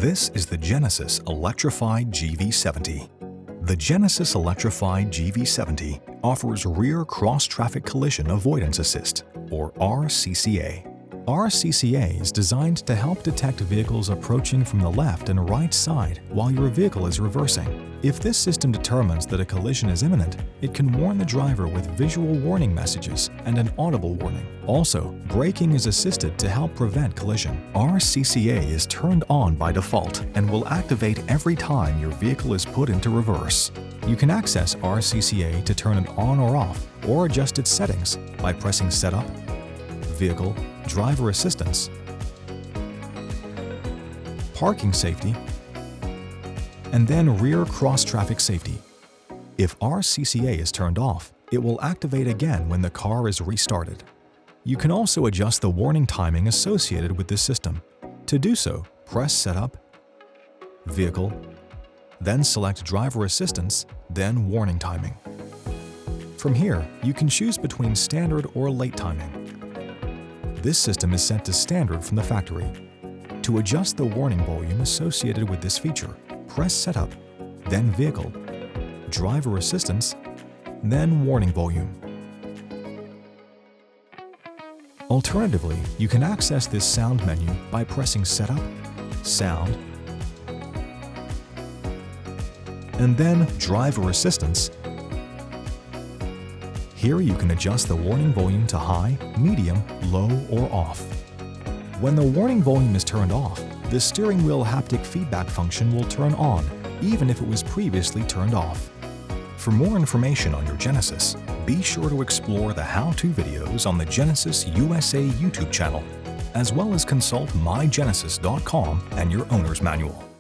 This is the Genesis Electrified GV70. The Genesis Electrified GV70 offers Rear Cross-Traffic Collision Avoidance Assist, or RCCA. RCCA is designed to help detect vehicles approaching from the left and right side while your vehicle is reversing. If this system determines that a collision is imminent, it can warn the driver with visual warning messages and an audible warning. Also, braking is assisted to help prevent collision. RCCA is turned on by default and will activate every time your vehicle is put into reverse. You can access RCCA to turn it on or off, or adjust its settings by pressing Setup, Vehicle, Driver Assistance, Parking Safety, and then Rear Cross-Traffic Safety. If RCCA is turned off, it will activate again when the car is restarted. You can also adjust the warning timing associated with this system. To do so, press Setup, Vehicle, then select Driver Assistance, then Warning Timing. From here, you can choose between standard or late timing. This system is set to standard from the factory. To adjust the warning volume associated with this feature, press Setup, then Vehicle, Driver Assistance, then Warning Volume. Alternatively, you can access this sound menu by pressing Setup, Sound, and then Driver Assistance. Here you can adjust the warning volume to high, medium, low, or off. When the warning volume is turned off, the steering wheel haptic feedback function will turn on, even if it was previously turned off. For more information on your Genesis, be sure to explore the how-to videos on the Genesis USA YouTube channel, as well as consult mygenesis.com and your owner's manual.